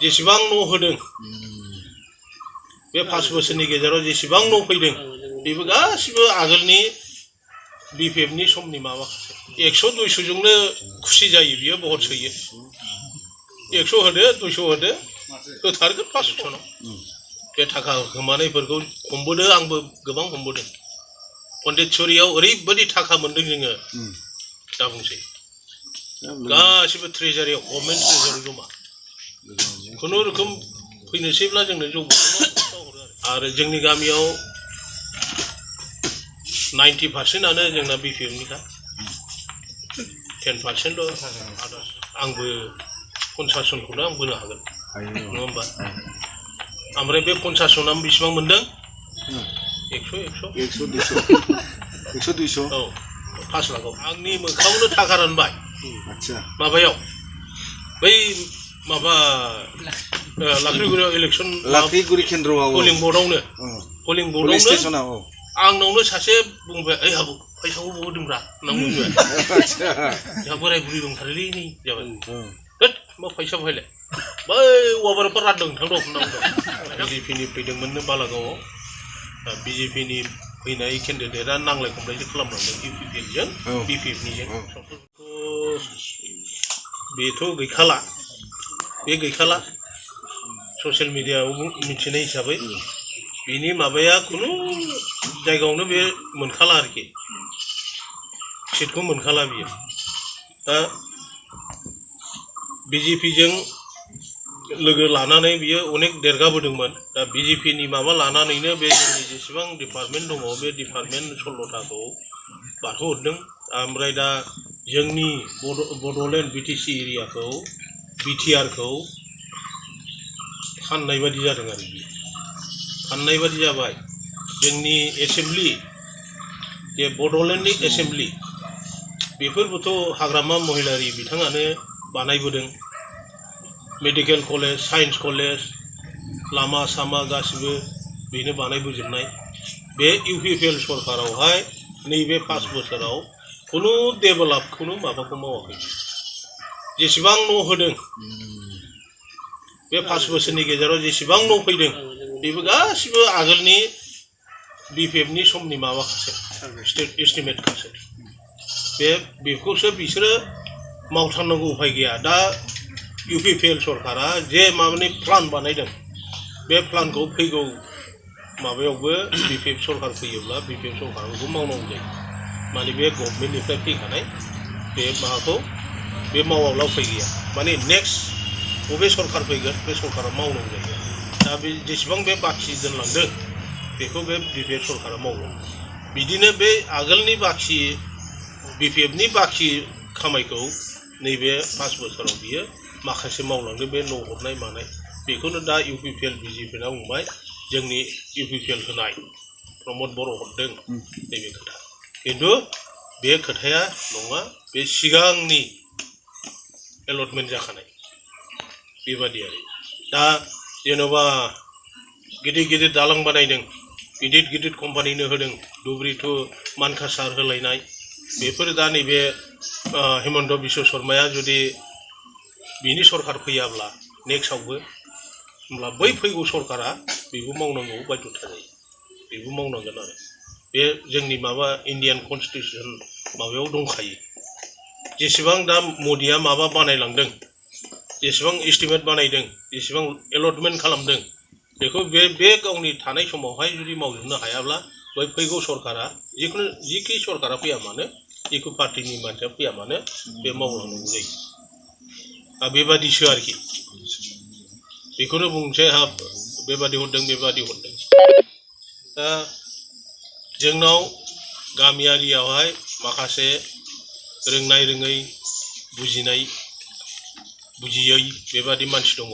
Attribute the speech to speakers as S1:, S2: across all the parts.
S1: जेसेबां न' होदों बे 5 बोसोरनि गेजेराव जेसेबां न' फैदों बेबो गासिबो आगोलनि बिपिएफनि समनि माबाखासो 100-200 जोंनो खुसि जायो बियो बहुत सोयो 100 होदो 200 होदो होथारगोन 500 नाव बे थाखा होखोमानायफोरखौ हमबोदों आंबो गोबां हमबोदों पन्डिचेरियाव ओरैबायदि थाखा मोनदों जोङो दा बुंसै गासिबो ट्रेजारियाव गभर्नमेन्ट ट्रेजारि जमा खुनुरोखोम फैनोसैब्ला जोंनो जौगानो आरो जोंनि गामियाव 90% आनो जोंना बिपिएफनिखा 10% आंबो पन्सासनखौनो आं बोनो हागोन नङा होमबा ओमफ्राय बे पन्सासना बेसेबां मोनदों 100 औ 5 लाखआव आंनि मोखाङावनो थाखा रानबाय माबायाव बै माबा लाख्रिगुरियाव इलेक्सन
S2: लाख्रिगुरि केन्द्रआव
S1: पोलिं बर्डआवनो आंनावनो सासे बुंबाय ओइ हाबु फैसाखौ बबाव होदोंब्रा होनना बुंबाय जोंहा बोराय बुरि दंथारोलै नै जाबाय होद मा फैसा बहायलाय बै औवाबारिफोर रानदों नोंथां दं होनना बुंबाय बिजेपिनि फैदोंमोननो बालागावआव बिजेपिनि फैनाय केन्डिडेटआ नांलाय खमलायसो खालामलांदों इउपिपिएलजों बिपिएफनिजों बेथ' गैखाला बे गैखाला ससियेल मिडियायाव मिथिनाय हिसाबै बिनि माबाया खुनु जायगायावनो बे मोनखाला आरोखि सिटखौ मोनखाला बियो दा बिजेपिजों लोगो लानानै बियो अनेक देरगाबोदोंमोन दा बिजेपिनि माबा लानानैनो बे जोंनि जेसेबां डिपार्टमेन्ट दङ बे डिपार्टमेन्ट 16थाखौ बारहोहरदों ओमफ्राय दा जोंनि बड'लेण्ड बिटिसि एरियाखौ बिटिआरखौ फाननाय बादि जादों आरो बियो फाननाय बादि जाबाय जोंनि एसेम्बलि जे बड'लेण्डनि एसेम्बलि बेफोरबोथ' हाग्रामा महिलारि बिथाङानो बानायबोदों मेडिकेल कलेज साइन्स कलेज लामा सामा गासिबो बेनो बानायबोजोबनाय बे इउपिपिएल सरकारावहाय नैबे 5 बोसोराव खुनु डेभेलपखौनो माबाखौ मावाखै जेसेबां न' होदों बे 5 बोसोरनि गेजेराव जेसेबां न' फैदों बेबो गासिबो आगोलनि बिपिएफनि समनि माबाखासो एस्टिमेटखासो बेखौसो बिसोरो मावथारनांगौ उफाय गैया दा इउपिपिएल सरकारा जे माबानि प्लान बानायदों बे प्लानखौ फैगौ माबायावबो बिपिएफ सरकार फैयोब्ला बिपिएफ सरकारावबो मावनांगौ जायो माने बे गभर्नमेन्टनिफ्राय फैखानाय बे माबाखौ बे मावाब्ला उफाय गैया माने नेक्स्ट बबे सरकार फैगोन बे सरकारा मावनांगौ जायो दा बे जेसेबां बे बाखि दोनलांदों बेखौ बे बिपिएफ सरकारा मावगोन बिदिनो बे आगोलनि बाखि बिपिएफनि बाखि खामायखौ नैबे 5 बोसोराव बियो माखासे मावलांदों बे न' हरनाय मानाय बेखौनो दा इउपिपिएल बिजेपिना बुंबाय जोंनि इउपिपिएल होनाय प्रमद बर' हरदों नैबे खोथा खिन्थु बे खोथाया नङा बे सिगांनि एलटमेन्ट जाखानाय बेबादि आरो दा जेन'बा गिदिर गिदिर दालां बानायदों गिदिर गिदिर कम्पानिनो होदों धुबुरी टु मानकासार होलायनाय बेफोर दा नैबे हिमन्त बिश्व शर्माया जुदि बिनि सरकार फैयाब्ला नेक्स्टआवबो होमब्ला बै फैगौ सरकारा बेबो मावनांगौ बाध्यता जायो बेबो मावनांगोन आरो बे जोंनि माबा इन्डियान कनस्टिटिउसन माबायाव दंखायो जेसेबां दा मदिया माबा बानायलांदों जेसेबां एस्टिमेट बानायदों जेसेबां एलटमेन्ट खालामदों बेखौ बे गावनि थानाय समावहाय जुदि मावजोबनो हायाब्ला बै फैगौ सरकारा जिखुनु जिखि सरकारा फैया मानो जिखु पार्टिनि मानसिया फैया मानो बे मावलांनांगौ जायो दा बेबादिसो आरोखि बेखौनो बुंसै हाब बेबादि हरदों दा जोंनाव गामियारियावहाय माखासे रोंनाय रोङै बुजियै बेबादि मानसि दङ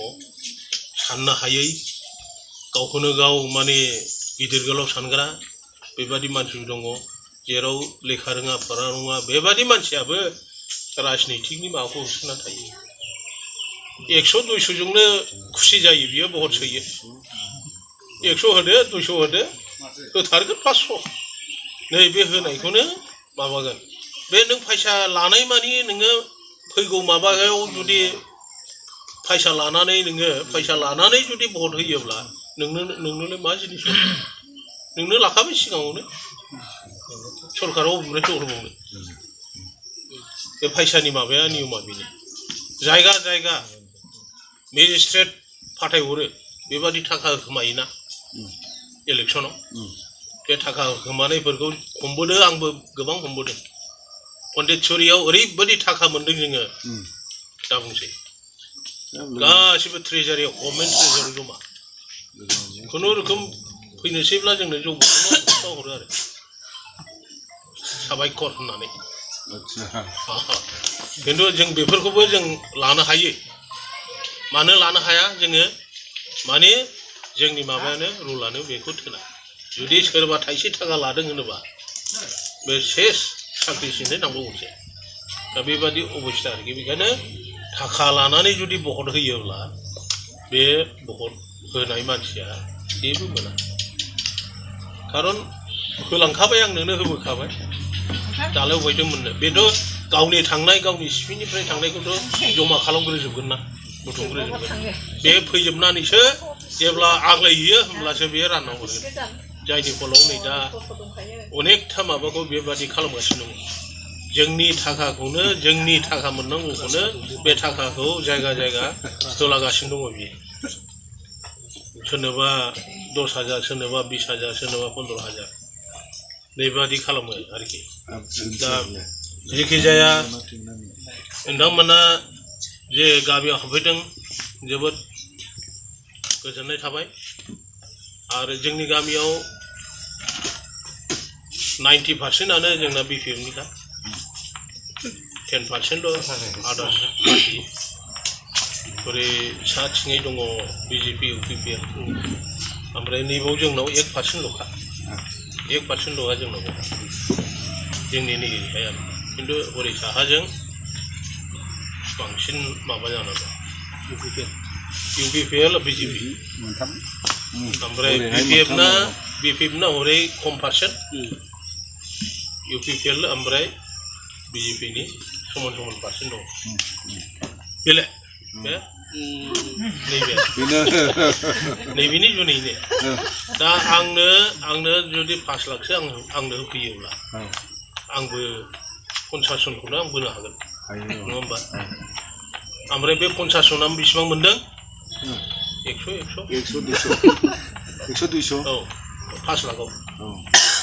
S1: साननो हायै गावखौनो गाव माने गिदिर गोलाव सानग्रा बेबादि मानसि दङ जेराव लेखा रोङा फरा रोङा बेबादि मानसियाबो राजनितिकनि माबाखौ होसोना थायो 100-200 जोंनो खुसि जायो बियो बहुत सोयो 100 होदो 200 होदो होथारगोन 500 नै बे होनायखौनो माबागोन बे नों फैसा लानाय मानि नोङो फैगौ माबायाव जुदि फैसा लानानै नोङो फैसा लानानै जुदि भट होयोब्ला नोंनोलाय मा जिनिस नोंनो लाखाबाय सिगाङावनो सरकाराव अबेनिफ्राय हरबावनो बे फैसानि माबाया नियमा बेनो जायगा जायगा मेजिस्ट्रेट फाथायहरो बेबादि थाखा होखोमायोना इलेक्सनाव बे थाखा होखोमानायफोरखौ हमबोदों आंबो गोबां हमबोदों पन्डिचेरियाव ओरैबायदि थाखा मोन्दों जोङो दा बुंसै गासिबो ट्रेजारियाव गभर्नमेन्ट ट्रेजारि जमा खुनुरोखोम फैनोसैब्ला जोंनो जौ हरो आरो साबायखर होननानै खिन्थु जों बेफोरखौबो जों लानो हायो मानो लानो हाया जोङो माने जोंनि माबायानो रुलानो बेखौ थोना जुदि सोरबा थाइसे थाखा लादों होनोबा बे सेस साख्रिसिनो नांबावगौसो दा बेबादि अबस्था आरोखि बेखायनो थाखा लानानै जुदि भट होयोब्ला बे भट होनाय मानसिया जेबो मोना खारन होलांखाबाय आं नोंनो होबोखाबाय दालाय अबायथो मोननो बेथ' गावनि थांनाय गावनि सिपिनिफ्राय थांनायखौथ' जमा खालामग्रोजोबगोन ना बुथुमग्रोजोबगोन बे फैजोबनानैसो जेब्ला आग्लायहैयो होमब्लासो बे रानना हरगोन जायनि फलाव नै दा अनेकथा माबाखौ बेबादि खालामगासिनो दङ जोंनि थाखाखौनो जोंनि थाखा मोननांगौखौनो बे थाखाखौ जायगा जायगा होलागासिनो दङ बियो सोरनोबा 10,000 सोरनोबा 20,000 सोरनोबा 15,000 बेबादि खालामो आरोखि दा जेखि जाया नोंथांमोना जे गामियाव हाबफैदों जोबोद गोजोननाय थाबाय आरो जोंनि गामियाव 90%आनो जोंना BPMनिखा 10%ल' आदार्स पार्टि ओरै साथिङै दङ BJP UPPL ओमफ्राय नैबाव जोंनाव 1%ल'खा 1%ल'आ जोंनाव जोंनि नैबेहाय आरो खिन्थु हरै साहाजों बांसिन माबा जानानै दं UPPL BJP ओमफ्राय BPFना हरै खम पार्सेन्ट UPPL ओमफ्राय BJPनि समान पार्सेन्ट दं बेलाय बे नैबेनि जुनैनो दा आंनो जुदि 5 लाखसो आंनो होफैयोब्ला आंबो 50 जनखौनो आं बोनो हागोन नङा होमबा ओमफ्राय बे 50 जनाव बेसेबां मोनदों 100 200 औ 5 लाखआव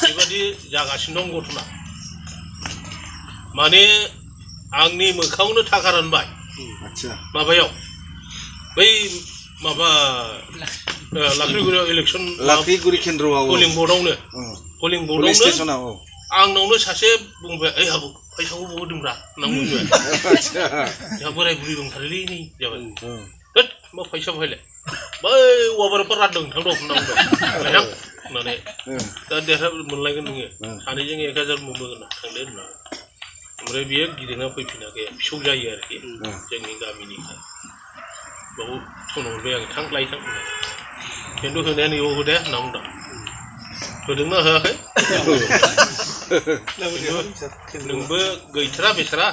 S1: बेबादि जागासिनो दं घटना माने आंनि मोखाङावनो थाखा रानबाय माबायाव बै माबा लाख्रिगुरियाव इलेक्सन
S2: लाख्रिगुरि केन्द्रआव
S1: पोलिं बर्डआवनो आंनावनो सासे बुंबाय ओइ हाबु फैसाखौ बबाव होदोंब्रा होनना बुंबाय जोंहा बोराय बुरि दंथारोलै नै जाबाय होद मा फैसा फैलाय बै औवाबारिफोर रानदों थांद' होनना बुंबाय होननानै दा देरहा मोनलायगोन नोङो सानैजों 1,000 मोनबोगोन थांदो होनना ओमफ्राय बियो गिदिङा फैफिनाखै फिसौ जायो आरोखि जोंनि गामिनिखाय बाव थोनहरबाय आं थां लायथां होननानै खिन्थु होनाया नैबाव होदे होनना बुंदों होदोंना होआखै नोंबो गैथारा बेसारा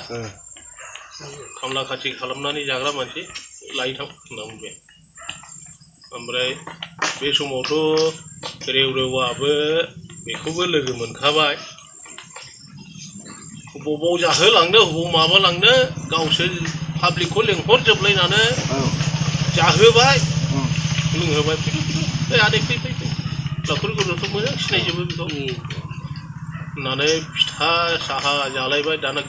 S1: खामला खाथि खालामनानै जाग्रा मानसि लायथां होनना बुंबाय ओमफ्राय बे समावथ' रेवरेवाबो बेखौबो लोगो मोनखाबाय बबाव जाहोलांनो बबाव माबालांनो गावसोर पाब्लिकखौ लेंहरजोबलायनानै जाहोबाय लोंहोबाय फै आदै फै लाख्रिगुरियावथ' मोजां सिनायजोबो बेखौ होननानै फिथा साहा जालायबाय दाना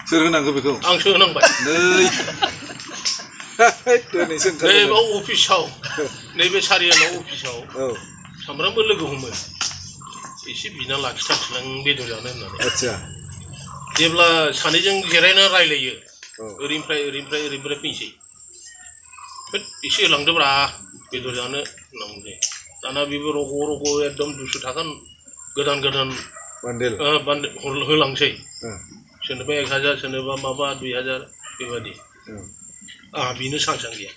S2: सोर होनांगौ बेखौ
S1: आंसो होनांबाय नैबाव अफिसाव नैबे सारियालाव अफिसाव सामफ्रामबो लोगो हमो एसे बिना लाखिथारसैलां बेदर जानो होननानै जेब्ला सानैजों जिरायना रायलायो ओरैनिफ्राय फैनोसै एसे होलांदोब्रा बेदर जानो होनना बुंसै दाना बेबो रग' एकदम 200 थाखा गोदान होलांसै सोरनोबा 1,000 सोरनोबा माबा 2,000 बेबादि आंहा बेनो सांसां गैया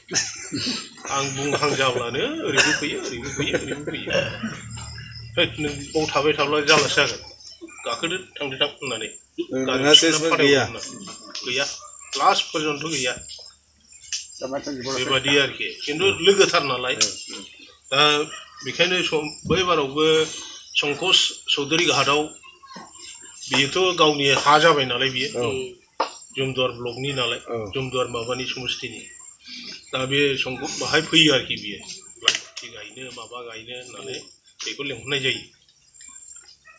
S1: आं बुंहां जाब्लानो ओरैबो फैयो नों बाव थाबाय थाब्ला जालासो जागोन गाखोदो थांदो थां होननानै गैया लास्ट पर्यन्त गैया बेबादि आरोखि खिन्थु लोगोथार नालाय दा बेखायनो बै बारावबो संकस चौधुरी घाटआव बियोथ' गावनि हा जाबाय नालाय बियो जुमदुवार ब्लकनि नालाय जुमदुवार माबानि समस्तिनि दा बे बाहाय फैयो आरोखि बियो लाइफथि गायनो माबा गायनो होननानै बेखौ लेंहरनाय जायो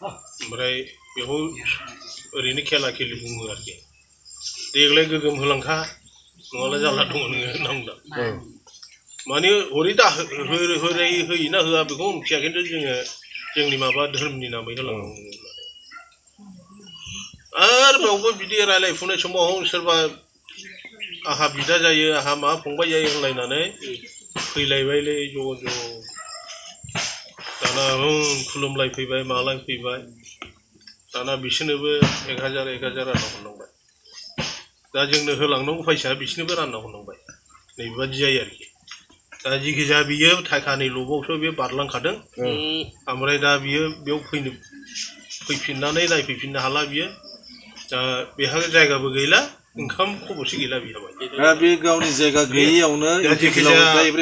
S1: ओमफ्राय बेखौ ओरैनो खेला खेलि बुङो आरोखि देग्लाय गोगोम होलांखा नङाब्ला जारला दङ नोङो होनना बुंदों माने हरै दा होयोना होआ बेखौ मिथिया खिन्थु जोङो जोंनि माबा धोरोमनि नामै होलांनांगौ होननानै आरो बेयावबो बिदि रायलायफुनाय समाव सोरबा आहा बिदा जायो आहा मा फंबाय जायो होनलायनानै फैलायबायलै ज' ज' दाना खुलुमलायफैबाय मालायफैबाय दाना बिसोरनोबो 1000 रानना हरनांबाय दा जोंनो होलांनांगौ फैसा बिसोरनोबो रानना हरनांबाय नैबेबादि जायो आरोखि दा जिखिजाया बियो थाखानि लबावसो बे बारलांखादों ओमफ्राय दा बियो बेयाव फैफिननानै नायफैफिननो हाला बियो दा बेहा जायगाबो गैला ओंखाम खबरसे गैला बिहाबाय
S2: दा बे गावनि जायगा गैयैयावनो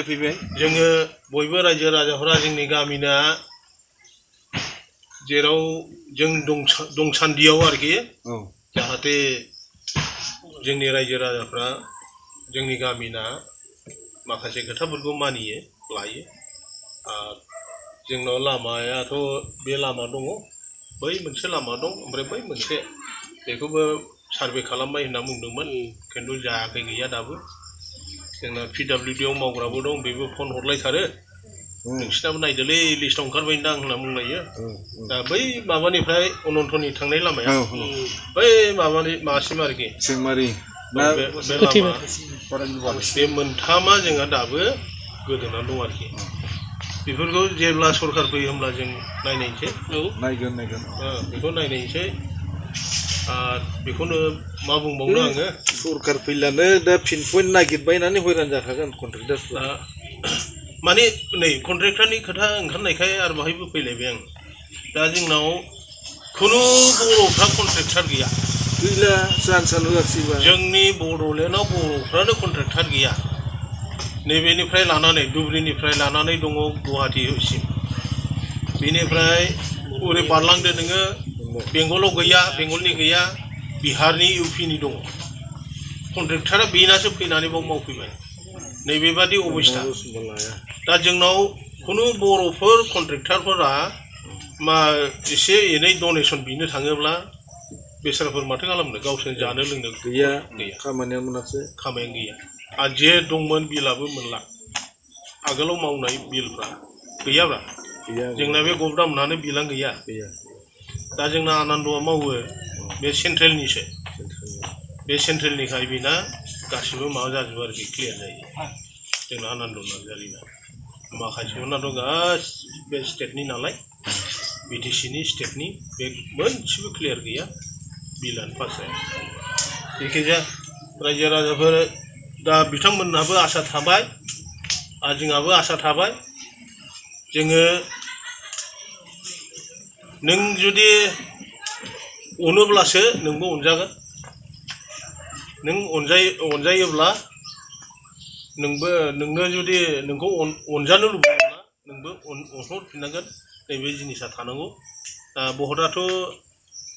S2: फैबाय
S1: जोङो बयबो रायजो राजाफोरा जोंनि गामिना जेराव जों दंसान्दियाव आरोखि जाहाथे जोंनि रायजो राजाफ्रा जोंनि गामिना माखासे खोथाफोरखौ मानियो लायो जोंनाव लामायाथ' बे लामा दङ बै मोनसे लामा दं ओमफ्राय बै मोनसे बेखौबो सार्भे खालामबाय होनना बुंदोंमोन खिन्थु जायाखै गैया दाबो जोंना PWD आव मावग्राबो दं बेबो फन हरलायथारो नोंसिनाबो नायदोलै लिस्टआव ओंखारबायदां होनना बुंलायो दा बै माबानिफ्राय अनन्तनि थांनाय लामाया बै माबानि मासिम आरोखि
S2: सेंमारि
S1: बे मोनथामा जोंहा दाबो गोदोनानै दं आरोखि बेफोरखौ जेब्ला सरखार फैयो होमब्ला जों नायनायसै
S2: नायगोन
S1: बेखौ नायनायसै बेखौनो मा बुंबावनो आङो
S2: सरखार फैलानो दा पिन पइन्ट नागिरबायनानै हयरान जाखागोन कन्ट्रेक्टरफ्रा
S1: माने नै कन्ट्रेक्टरनि खोथा ओंखारनायखाय आरो बाहायबो फैलायबाय आं दा जोंनाव खुनु बर'फ्रा कन्ट्रेक्टर गैया
S2: गैला चान्स होआखिसैबा
S1: जोंनि बड'लेण्डआव बर'फ्रानो कन्ट्रेक्टर गैया नैबेनिफ्राय लानानै धुबुरीनिफ्राय लानानै दङ गुवाहाटीसिम बेनिफ्राय ओरै बारलांदो नोङो बेंगलाव गैया बेंगलनि गैया बिहारनि इउपिनि दङ कन्ट्रेक्टरा बेनासो फैनानै बाव मावफैबाय नैबेबादि अबस्था दा जोंनाव खुनु बर'फोर कन्ट्रेक्टरफोरा मा एसे एनै डनेसन बिनो थाङोब्ला बेसाराफोर माथो खालामनो गावसोर जानो लोंनो
S2: गैया खामानिया मोनाखिसै
S1: खामानियानो गैया आरो जे दंमोन बिलाबो मोनला आगोलाव मावनाय बिलफ्रा गैयाब्रा जोंना बे गबदामनानो बिलानो गैया दा जोंना आनन्दआ मावो बे सेन्ट्रेलनिसो बे सेन्ट्रेलनिखाय बेना गासिबो माबा जाजोबो आरोखि क्लियार जायो जोंना आनन्द नार्जारिना माखासेफोरनाथ' गासिबो बे स्टेटनि नालाय BTCनि स्टेटनि बे मोनसेबो क्लियार गैया बिलानो पास जाया जेखिजाया रायजो राजाफोर दा बिथांमोनहाबो आसा थाबाय आरो जोंहाबो आसा थाबाय जोङो नों जुदि अनोब्लासो नोंबो अनजागोन नों अनजायोब्ला नोंनो जुदि नोंखौ अनजानो लुबैयोब्ला नोंबो अनहरफिननांगोन नैबे जिनिसा थानांगौ बहुतआथ'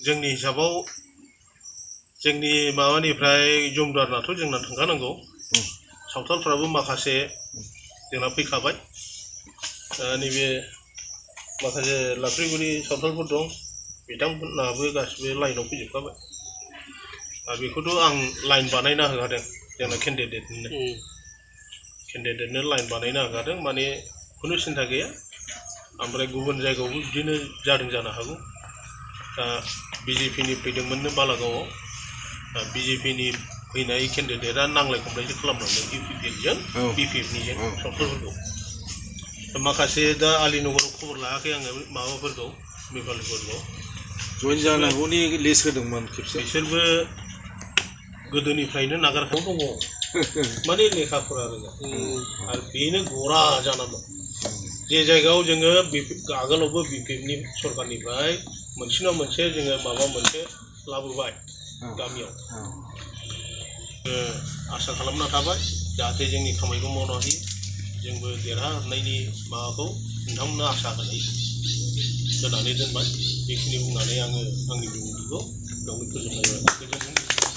S1: जोंनि हिसाबाव जोंनि माबानिफ्राय जुमदारनाथ' जोंना थांखानांगौ सावथालफ्राबो माखासे जोंना फैखाबाय नैबे माखासे लाख्रिगुरि सावथालफोर दं बिथांमोनाबो गासिबो लाइनाव फैजोबखाबाय बेखौथ' आं लाइन बानायना होखादों जोंना केन्डिडेटनो लाइन बानायना होखादों माने खुनु सिन्था गैया ओमफ्राय गुबुन जायगायावबो बिदिनो जादों जानो हागौ दा BJPनि फैदोंमोननो बालागावआव BJPनि फैनाय केन्डिडेटआ नांलाय खमलायसो खालामलांदों UPPजों BPFनिजों सावथालफोरखौ माखासे दा आलिनगराव खबर लायाखै आङो माबाफोरखौ मेघालयफोरखौ
S2: जइन जानांगौनि लिस्ट होदोंमोन खेबसे
S1: बिसोरबो गोदोनिफ्रायनो नागारखाव दङ माने लेखा फरा रोङा आरो बेनो गरा जाना दं जे जायगायाव जोङो आगोलावबो BPFनि सरकारनिफ्राय मोनसेना मोनसे जोङो माबा मोनसे लाबोबाय गामियाव आसा खालामना थाबाय जाहाथे जोंनि खामानिखौ मावनो हायो जोंबो देरहानायनि माबाखौ नोंथांमोननो आसा होनानै दोनबाय बेखिनि बुंनानै आङो आंनि बिबुंथिखौ बेयावनो फोजोबनाय जाबाय।